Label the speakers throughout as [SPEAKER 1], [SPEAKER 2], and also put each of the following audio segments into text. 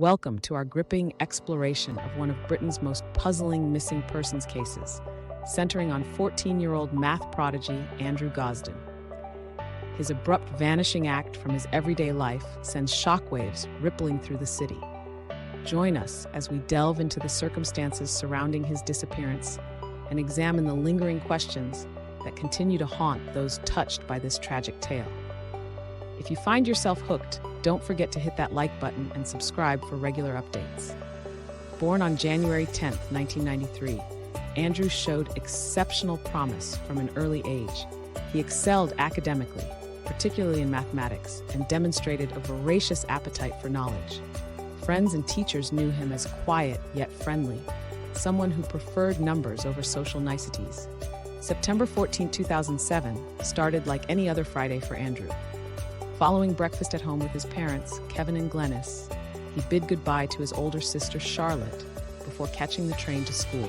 [SPEAKER 1] Welcome to our gripping exploration of one of Britain's most puzzling missing persons cases, centering on 14-year-old math prodigy Andrew Gosden. His abrupt vanishing act from his everyday life sends shockwaves rippling through the city. Join us as we delve into the circumstances surrounding his disappearance and examine the lingering questions that continue to haunt those touched by this tragic tale. If you find yourself hooked, don't forget to hit that like button and subscribe for regular updates. Born on January 10, 1993, Andrew showed exceptional promise from an early age. He excelled academically, particularly in mathematics, and demonstrated a voracious appetite for knowledge. Friends and teachers knew him as quiet yet friendly, someone who preferred numbers over social niceties. September 14, 2007 started like any other Friday for Andrew. Following breakfast at home with his parents, Kevin and Glenys, he bid goodbye to his older sister Charlotte before catching the train to school.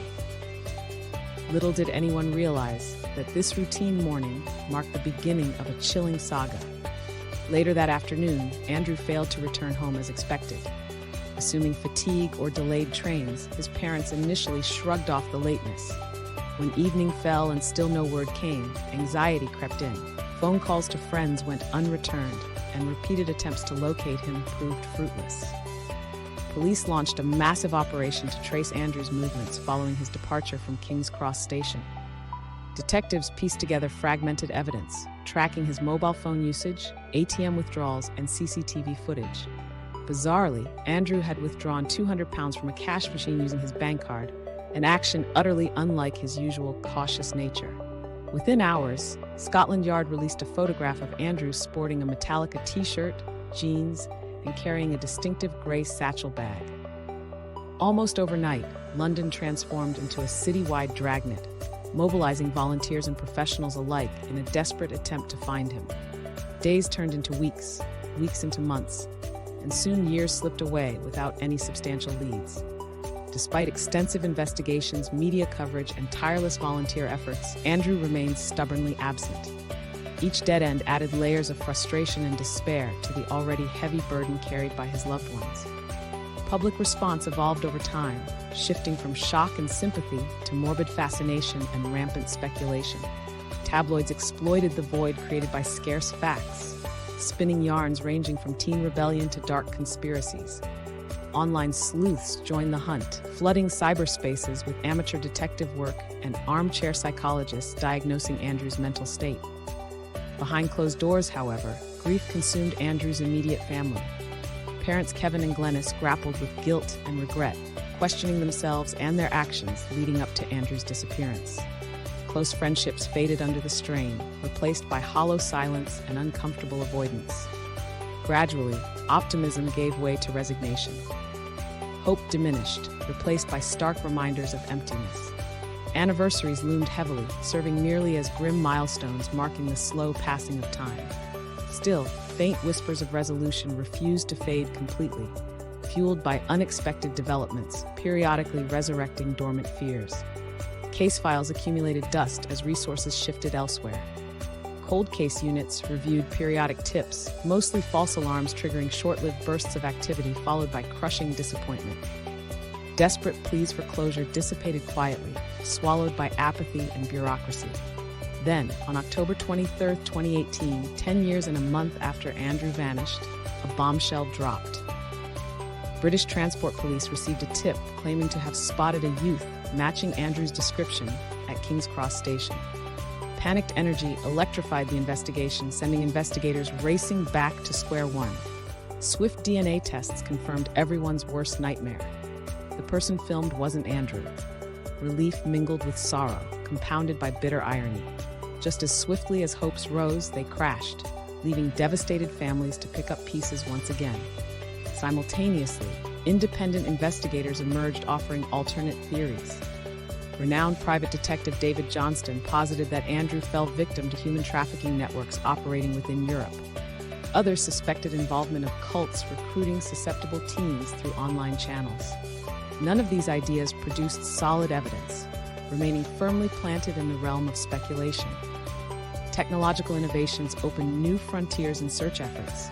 [SPEAKER 1] Little did anyone realize that this routine morning marked the beginning of a chilling saga. Later that afternoon, Andrew failed to return home as expected. Assuming fatigue or delayed trains, his parents initially shrugged off the lateness. When evening fell and still no word came, anxiety crept in. Phone calls to friends went unreturned, and repeated attempts to locate him proved fruitless. Police launched a massive operation to trace Andrew's movements following his departure from King's Cross Station. Detectives pieced together fragmented evidence, tracking his mobile phone usage, ATM withdrawals, and CCTV footage. Bizarrely, Andrew had withdrawn £200 from a cash machine using his bank card, an action utterly unlike his usual cautious nature. Within hours, Scotland Yard released a photograph of Andrew sporting a Metallica t-shirt, jeans, and carrying a distinctive grey satchel bag. Almost overnight, London transformed into a citywide dragnet, mobilizing volunteers and professionals alike in a desperate attempt to find him. Days turned into weeks, weeks into months, and soon years slipped away without any substantial leads. Despite extensive investigations, media coverage, and tireless volunteer efforts, Andrew remained stubbornly absent. Each dead end added layers of frustration and despair to the already heavy burden carried by his loved ones. Public response evolved over time, shifting from shock and sympathy to morbid fascination and rampant speculation. Tabloids exploited the void created by scarce facts, spinning yarns ranging from teen rebellion to dark conspiracies. Online sleuths joined the hunt, flooding cyberspaces with amateur detective work and armchair psychologists diagnosing Andrew's mental state. Behind closed doors, however, grief consumed Andrew's immediate family. Parents Kevin and Glenys grappled with guilt and regret, questioning themselves and their actions leading up to Andrew's disappearance. Close friendships faded under the strain, replaced by hollow silence and uncomfortable avoidance. Gradually, optimism gave way to resignation. Hope diminished, replaced by stark reminders of emptiness. Anniversaries loomed heavily, serving merely as grim milestones marking the slow passing of time. Still, faint whispers of resolution refused to fade completely, fueled by unexpected developments, periodically resurrecting dormant fears. Case files accumulated dust as resources shifted elsewhere. Cold case units reviewed periodic tips, mostly false alarms triggering short-lived bursts of activity followed by crushing disappointment. Desperate pleas for closure dissipated quietly, swallowed by apathy and bureaucracy. Then, on October 23, 2018, 10 years and a month after Andrew vanished, a bombshell dropped. British Transport Police received a tip claiming to have spotted a youth matching Andrew's description at King's Cross Station. Panicked energy electrified the investigation, sending investigators racing back to square one. Swift DNA tests confirmed everyone's worst nightmare. The person filmed wasn't Andrew. Relief mingled with sorrow, compounded by bitter irony. Just as swiftly as hopes rose, they crashed, leaving devastated families to pick up pieces once again. Simultaneously, independent investigators emerged offering alternate theories. Renowned private detective David Johnston posited that Andrew fell victim to human trafficking networks operating within Europe. Others suspected involvement of cults recruiting susceptible teens through online channels. None of these ideas produced solid evidence, remaining firmly planted in the realm of speculation. Technological innovations opened new frontiers in search efforts.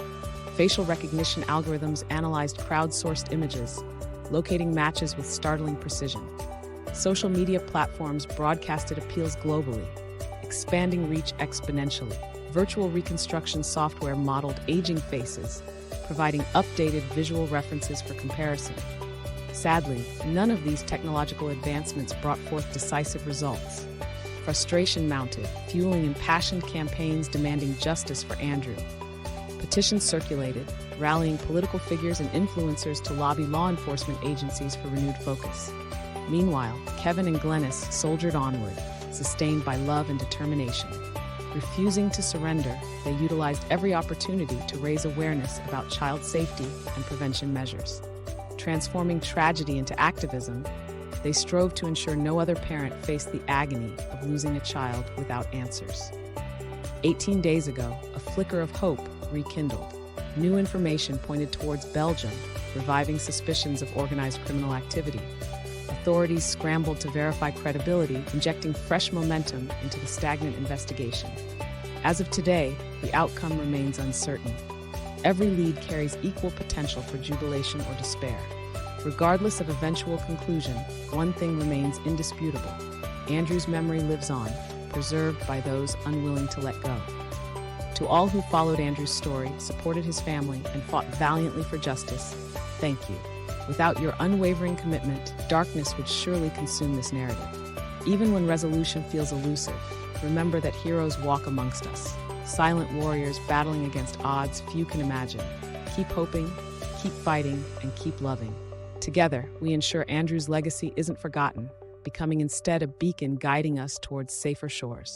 [SPEAKER 1] Facial recognition algorithms analyzed crowdsourced images, locating matches with startling precision. Social media platforms broadcasted appeals globally, expanding reach exponentially. Virtual reconstruction software modeled aging faces, providing updated visual references for comparison. Sadly, none of these technological advancements brought forth decisive results. Frustration mounted, fueling impassioned campaigns demanding justice for Andrew. Petitions circulated, rallying political figures and influencers to lobby law enforcement agencies for renewed focus. Meanwhile, Kevin and Glennis soldiered onward, sustained by love and determination. Refusing to surrender, they utilized every opportunity to raise awareness about child safety and prevention measures. Transforming tragedy into activism, they strove to ensure no other parent faced the agony of losing a child without answers. 18 days ago, a flicker of hope rekindled. New information pointed towards Belgium, reviving suspicions of organized criminal activity. Authorities scrambled to verify credibility, injecting fresh momentum into the stagnant investigation. As of today, the outcome remains uncertain. Every lead carries equal potential for jubilation or despair. Regardless of eventual conclusion, one thing remains indisputable. Andrew's memory lives on, preserved by those unwilling to let go. To all who followed Andrew's story, supported his family, and fought valiantly for justice, thank you. Without your unwavering commitment, darkness would surely consume this narrative. Even when resolution feels elusive, remember that heroes walk amongst us, silent warriors battling against odds few can imagine. Keep hoping, keep fighting, and keep loving. Together, we ensure Andrew's legacy isn't forgotten, becoming instead a beacon guiding us towards safer shores.